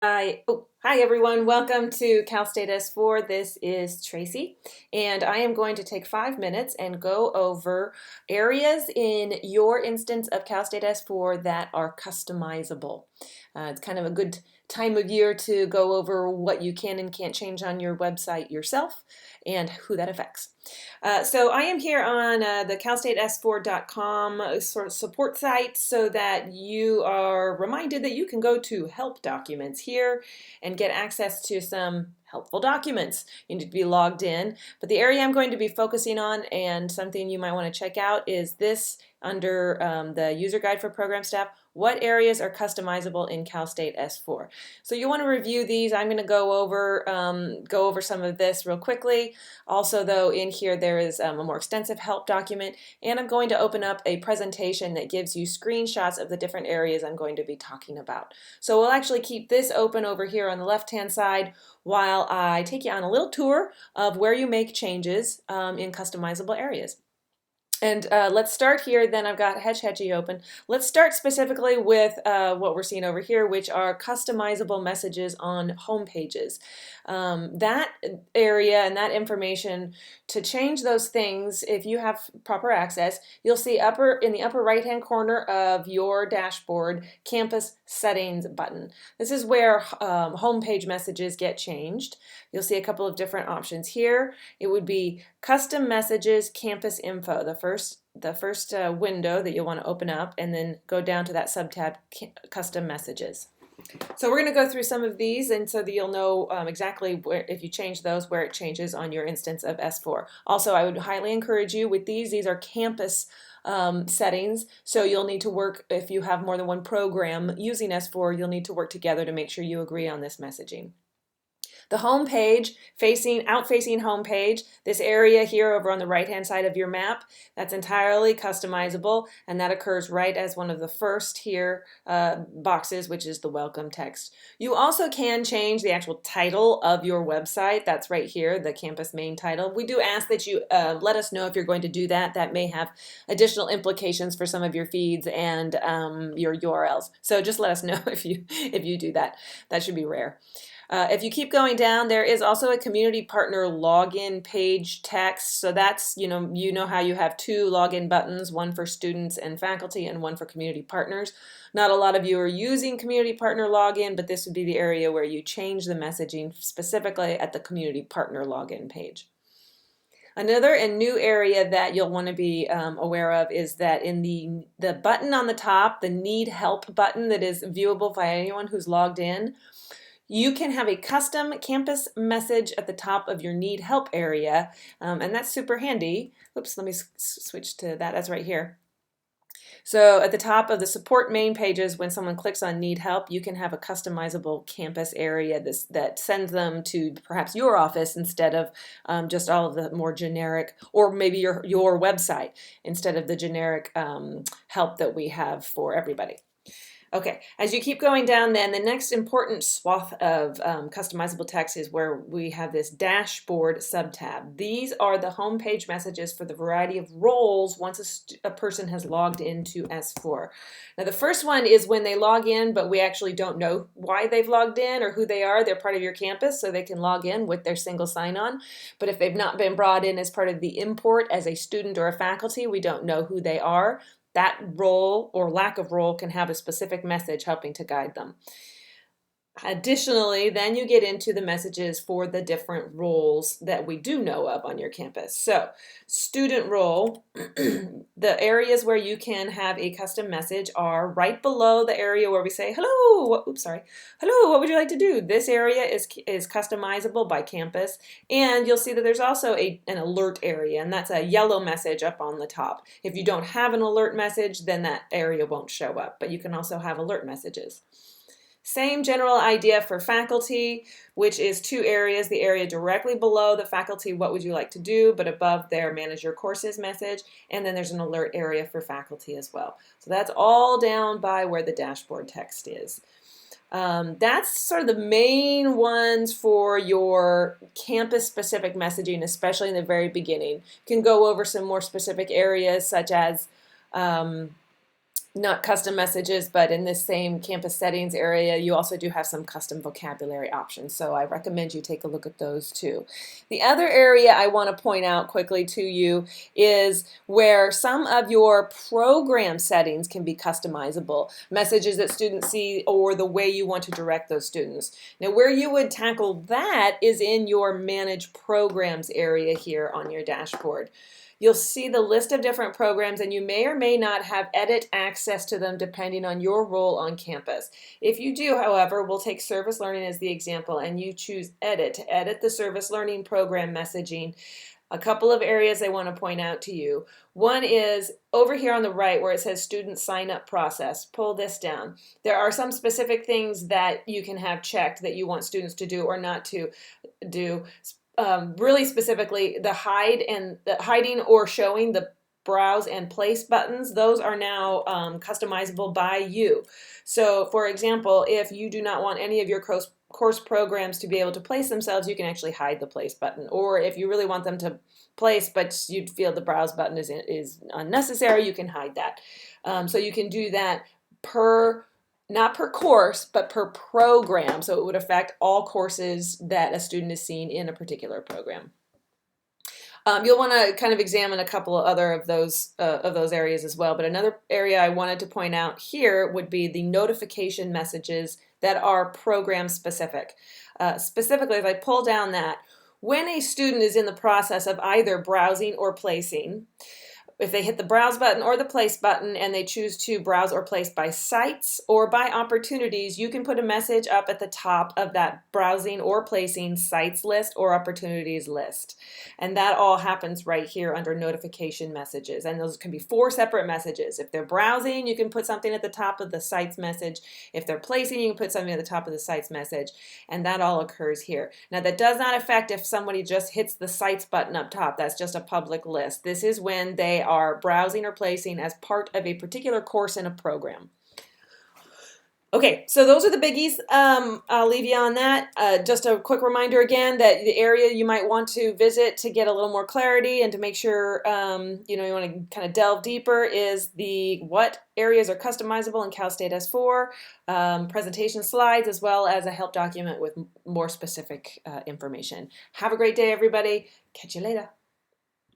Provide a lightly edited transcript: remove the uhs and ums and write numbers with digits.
Hi everyone. Welcome to Cal State S4. This is Tracy, and I am going to take 5 minutes and go over areas in your instance of Cal State S4 that are customizable. It's kind of a good time of year to go over what you can and can't change on your website yourself and who that affects. So I am here on the calstatess4.com sort of support site so that you are reminded that you can go to help documents here and get access to some helpful documents. You need to be logged in, but the area I'm going to be focusing on and something you might want to check out is this under the user guide for program staff. What areas are customizable in Cal State S4? So you want to review these. I'm going to go over some of this real quickly. Also, though, in here there is a more extensive help document, and I'm going to open up a presentation that gives you screenshots of the different areas I'm going to be talking about. So we'll actually keep this open over here on the left-hand side while I take you on a little tour of where you make changes in customizable areas. And let's start here. Then I've got Hedgy open. Let's start specifically with what we're seeing over here, which are customizable messages on home pages. That area and that information, to change those things, if you have proper access, you'll see in the upper right-hand corner of your dashboard, Campus Settings button. This is where home page messages get changed. You'll see a couple of different options here. It would be Custom Messages, Campus Info, the first window that you'll want to open up, and then go down to that subtab, Custom Messages. So we're going to go through some of these, and so that you'll know exactly where, if you change those, where it changes on your instance of S4. Also, I would highly encourage you with these are campus settings, so you'll need to work, if you have more than one program using S4, you'll need to work together to make sure you agree on this messaging. The home page, outfacing home page, this area here over on the right-hand side of your map, that's entirely customizable, and that occurs right as one of the first here boxes, which is the welcome text. You also can change the actual title of your website. That's right here, the campus main title. We do ask that you let us know if you're going to do that. That may have additional implications for some of your feeds and your URLs. So just let us know if you do that. That should be rare. If you keep going down, there is also a community partner login page text. So that's, you know how you have two login buttons, one for students and faculty and one for community partners. Not a lot of you are using community partner login, but this would be the area where you change the messaging specifically at the community partner login page. Another and new area that you'll want to be aware of is that in the button on the top, the Need Help button that is viewable by anyone who's logged in, you can have a custom campus message at the top of your Need Help area, and that's super handy. Oops, let me switch to that. That's right here. So at the top of the support main pages, when someone clicks on Need Help, you can have a customizable campus area that sends them to perhaps your office instead of just all of the more generic, or maybe your website instead of the generic help that we have for everybody. Okay, as you keep going down then, the next important swath of customizable text is where we have this dashboard subtab. These are the homepage messages for the variety of roles once a person has logged into S4. Now the first one is when they log in, but we actually don't know why they've logged in or who they are. They're part of your campus, so they can log in with their single sign-on. But if they've not been brought in as part of the import as a student or a faculty, we don't know who they are. That role or lack of role can have a specific message helping to guide them. Additionally, then you get into the messages for the different roles that we do know of on your campus. So, student role, the areas where you can have a custom message are right below the area where we say, hello, hello, what would you like to do? This area is customizable by campus, and you'll see that there's also an alert area, and that's a yellow message up on the top. If you don't have an alert message, then that area won't show up, but you can also have alert messages. Same general idea for faculty, which is two areas, the area directly below the faculty, what would you like to do, but above their manage your courses message, and then there's an alert area for faculty as well. So that's all down by where the dashboard text is. That's sort of the main ones for your campus-specific messaging, especially in the very beginning. You can go over some more specific areas such as not custom messages, but in this same campus settings area, you also do have some custom vocabulary options. So I recommend you take a look at those too. The other area I want to point out quickly to you is where some of your program settings can be customizable, messages that students see or the way you want to direct those students. Now, where you would tackle that is in your Manage Programs area here on your dashboard. You'll see the list of different programs, and you may or may not have edit access to them depending on your role on campus. If you do, however, we'll take service learning as the example, and you choose edit to edit the service learning program messaging. A couple of areas I want to point out to you. One is over here on the right where it says student sign up process. Pull this down. There are some specific things that you can have checked that you want students to do or not to do. Really specifically, the hiding or showing the browse and place buttons, those are now customizable by you. So for example, if you do not want any of your course programs to be able to place themselves, you can actually hide the place button. Or if you really want them to place but you feel the browse button is unnecessary, you can hide that. So you can do that not per course, but per program. So it would affect all courses that a student is seeing in a particular program. You'll want to kind of examine a couple of other of those areas as well. But another area I wanted to point out here would be the notification messages that are program specific. Specifically, if I pull down that, when a student is in the process of either browsing or placing, if they hit the browse button or the place button and they choose to browse or place by sites or by opportunities, you can put a message up at the top of that browsing or placing sites list or opportunities list. And that all happens right here under notification messages. And those can be 4 separate messages. If they're browsing, you can put something at the top of the sites message. If they're placing, you can put something at the top of the sites message. And that all occurs here. Now, that does not affect if somebody just hits the sites button up top. That's just a public list. This is when they are browsing or placing as part of a particular course in a program. Okay, so those are the biggies. I'll leave you on that. Just a quick reminder again that the area you might want to visit to get a little more clarity and to make sure you want to kind of delve deeper is the what areas are customizable in Cal State S4, presentation slides, as well as a help document with more specific information. Have a great day, everybody. Catch you later.